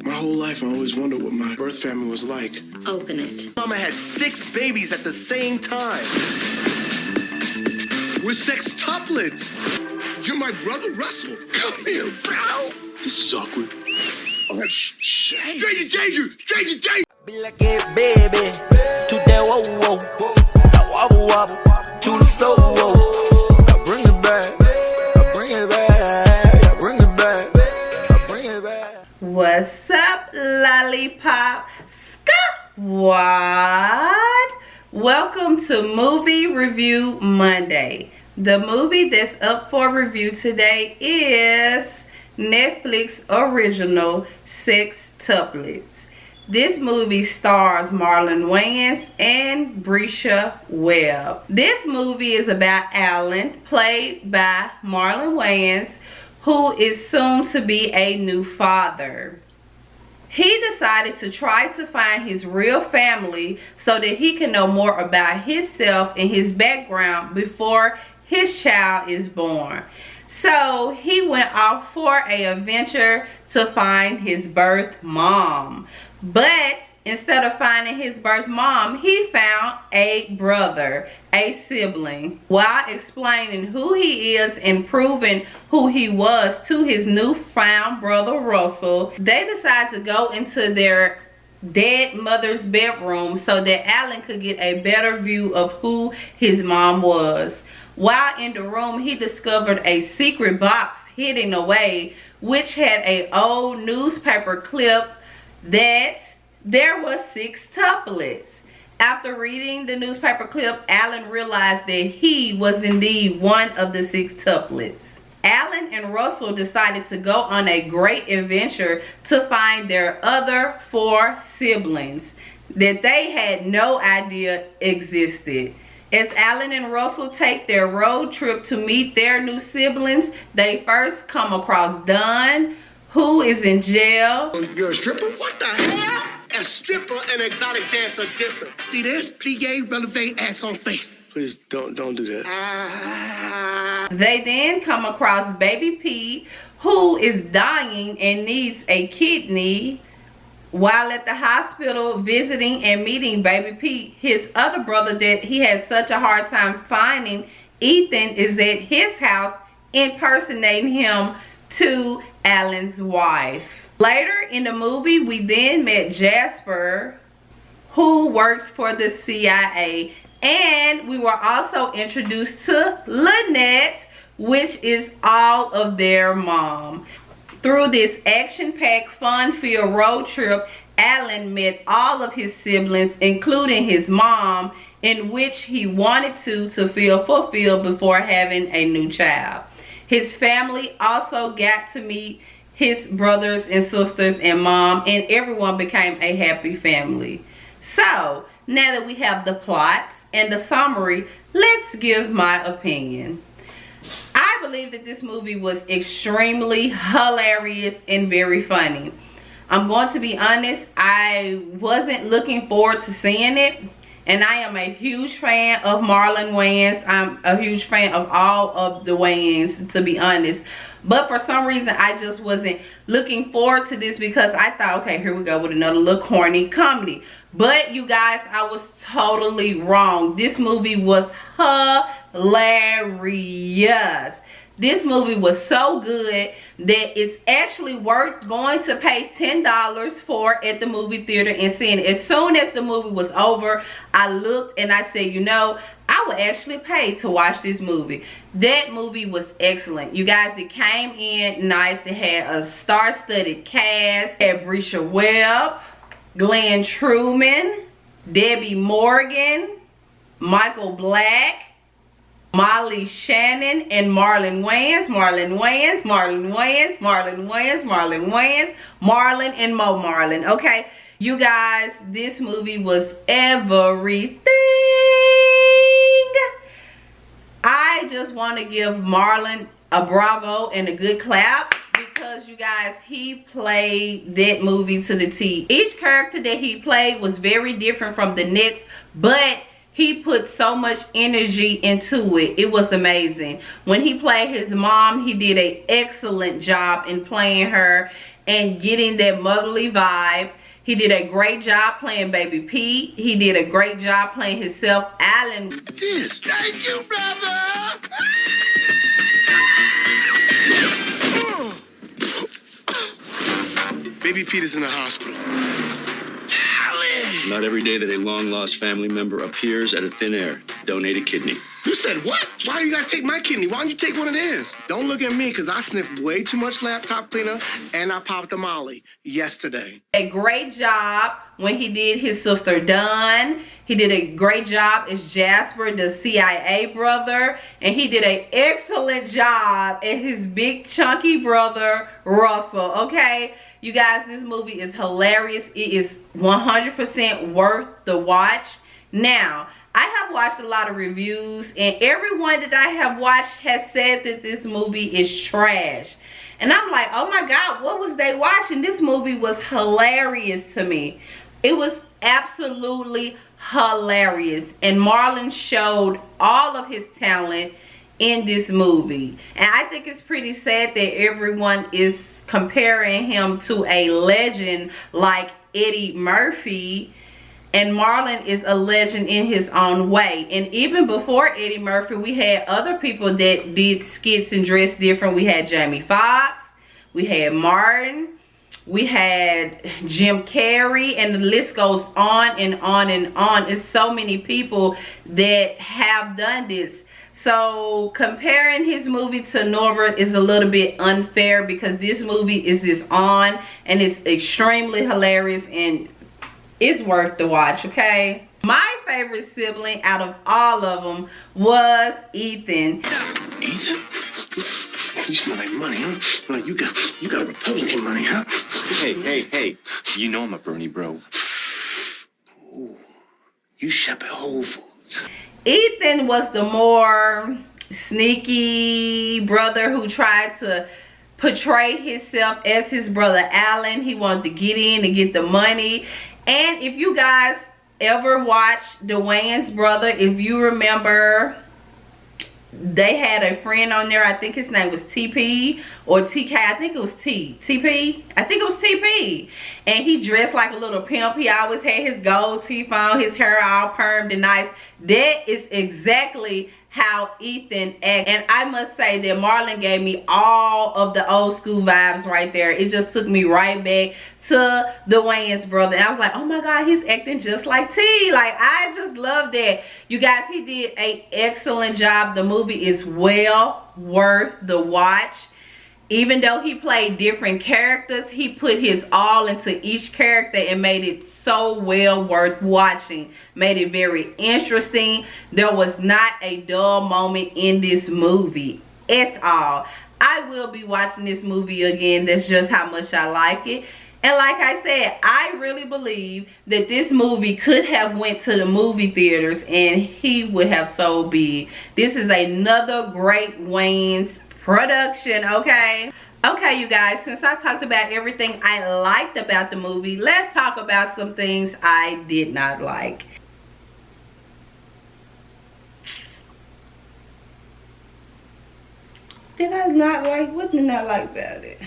My whole life, I always wondered what my birth family was like. Open it. Mama had 6 babies at the same time. We're sextuplets. You're my brother, Russell. Come here, bro. This is awkward. Oh, stranger danger! Stranger danger! Be like it, baby. To that whoa, whoa. That wobble, wobble. To the flow, whoa. I bring it back. I bring it back. I bring it back. I bring it back. What's up, Lollipop? Squad? Welcome to Movie Review Monday. The movie that's up for review today is Netflix original Sextuplets. This movie stars Marlon Wayans and Brisha Webb. This movie is about Alan, played by Marlon Wayans, who is soon to be a new father. He decided to try to find his real family so that he can know more about himself and his background before his child is born. So he went off for an adventure to find his birth mom. But instead of finding his birth mom, he found a brother, a sibling. While explaining who he is and proving who he was to his newfound brother Russell, they decide to go into their dead mother's bedroom so that Alan could get a better view of who his mom was. While in the room, he discovered a secret box hidden away, which had an old newspaper clip that there was sextuplets. After reading the newspaper clip, Alan realized that he was indeed one of the sextuplets. Alan and Russell decided to go on a great adventure to find their other 4 siblings that they had no idea existed. As Alan and Russell take their road trip to meet their new siblings, they first come across Don, who is in jail. You're a stripper? What the hell? A stripper and exotic dancer are different. See this? Plie, releve, ass on face. Please don't do that. They then come across Baby Pete, who is dying and needs a kidney. While at the hospital visiting and meeting Baby Pete, his other brother that he has such a hard time finding, Ethan, is at his house impersonating him to Alan's wife. Later in the movie, we then met Jasper, who works for the CIA, and we were also introduced to Lynette, which is all of their mom. Through this action-packed, fun-filled road trip, Alan met all of his siblings, including his mom, in which he wanted to feel fulfilled before having a new child. His family also got to meet his brothers and sisters and mom, and everyone became a happy family. So, now that we have the plots and the summary, let's give my opinion. I believe that this movie was extremely hilarious and very funny. I'm going to be honest, I wasn't looking forward to seeing it. And I am a huge fan of Marlon Wayans. I'm a huge fan of all of the Wayans, to be honest. But for some reason, I just wasn't looking forward to this because I thought, okay, here we go with another little corny comedy. But you guys, I was totally wrong. This movie was hilarious. This movie was so good that it's actually worth going to pay $10 for at the movie theater and seeing it. As soon as the movie was over, I looked and I said, you know, I would actually pay to watch this movie. That movie was excellent. You guys, it came in nice. It had a star-studded cast. It had Brisha Webb, Glenn Truman, Debbie Morgan, Michael Black, Molly Shannon, and Marlon Wayans, Marlon Wayans, Marlon Wayans, Marlon Wayans, Marlon Wayans, Marlon and Mo Marlon. Okay, you guys, this movie was everything. I just want to give Marlon a bravo and a good clap because you guys, he played that movie to the T. Each character that he played was very different from the next, but he put so much energy into it. It was amazing. When he played his mom, he did an excellent job in playing her and getting that motherly vibe. He did a great job playing Baby Pete. He did a great job playing himself, Alan. This. Thank you, brother. Baby Pete is in the hospital. Alan! Not every day that a long-lost family member appears out of thin air. Donate a kidney. You said what? Why you gotta take my kidney? Why don't you take one of theirs? Don't look at me, because I sniffed way too much laptop cleaner and I popped a Molly yesterday. A great job when he did his sister Dunn. He did a great job as Jasper, the CIA brother. And he did an excellent job as his big chunky brother, Russell, okay? You guys, this movie is hilarious. It is 100% worth the watch. Now, I have watched a lot of reviews, and everyone that I have watched has said that this movie is trash. And I'm like, oh my God, what was they watching? This movie was hilarious to me. It was absolutely hilarious. And Marlon showed all of his talent in this movie. And I think it's pretty sad that everyone is comparing him to a legend like Eddie Murphy. And Marlon is a legend in his own way. And even before Eddie Murphy, we had other people that did skits and dressed different. We had Jamie Foxx, we had Martin, we had Jim Carrey, and the list goes on and on and on. It's so many people that have done this. So comparing his movie to Norbert is a little bit unfair, because this movie is his own and it's extremely hilarious and it's worth the watch, okay? My favorite sibling out of all of them was Ethan. Ethan? You smell like money, huh? You got Republican money, huh? Hey. You know I'm a Bernie bro. Ooh, you shop at Whole Foods. Ethan was the more sneaky brother who tried to portray himself as his brother Alan. He wanted to get in and get the money. And if you guys ever watched the Wayans brother, if you remember, they had a friend on there. I think his name was TP or TK. I think it was TP. I think it was TP. And he dressed like a little pimp. He always had his gold teeth on, his hair all permed and nice. That is exactly how Ethan acted. And I must say that Marlon gave me all of the old school vibes right there. It just took me right back to the Wayans brother. And I was like, oh my God, he's acting just like T. Like, I just love that. You guys, he did an excellent job. The movie is well worth the watch. Even though he played different characters, he put his all into each character and made it so well worth watching. Made it very interesting. There was not a dull moment in this movie at all. I will be watching this movie again. That's just how much I like it. And like I said, I really believe that this movie could have went to the movie theaters and he would have sold big. This is another great Wayans production, okay? Okay, you guys, since I talked about everything I liked about the movie, let's talk about some things I did not like. Did I not like? What did I like about it?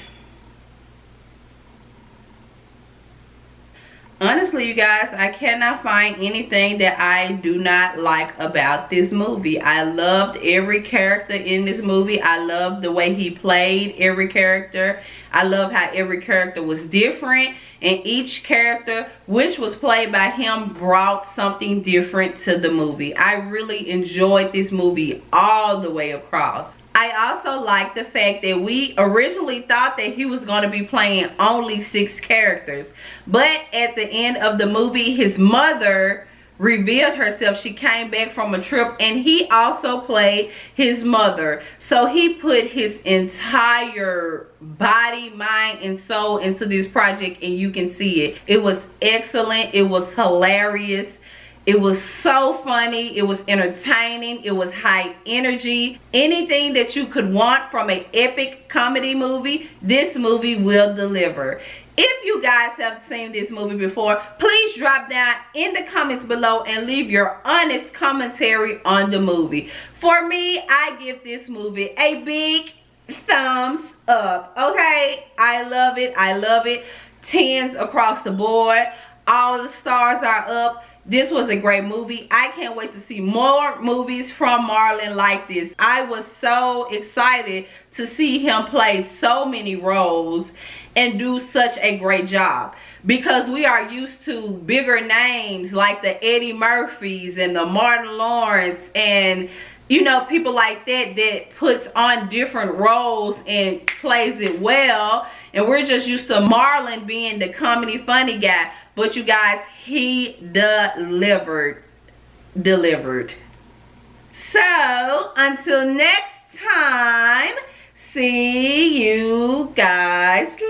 Honestly, you guys, I cannot find anything that I do not like about this movie. I loved every character in this movie. I loved the way he played every character. I love how every character was different. And each character, which was played by him, brought something different to the movie. I really enjoyed this movie all the way across. I also like the fact that we originally thought that he was going to be playing only 6 characters. But at the end of the movie, his mother revealed herself. She came back from a trip and he also played his mother. So he put his entire body, mind, and soul into this project, and you can see it. It was excellent. It was hilarious. It was so funny. It was entertaining. It was high energy. Anything that you could want from an epic comedy movie, this movie will deliver. If you guys have seen this movie before, please drop down in the comments below and leave your honest commentary on the movie. For me, I give this movie a big thumbs up. Okay, I love it. I love it. 10s across the board. All the stars are up. This was a great movie. I can't wait to see more movies from Marlon like this. I was so excited to see him play so many roles and do such a great job, because we are used to bigger names like the Eddie Murphys and the Martin Lawrence and, you know, people like that that puts on different roles and plays it well. And we're just used to Marlon being the comedy funny guy. But you guys, he delivered. So, until next time, see you guys later.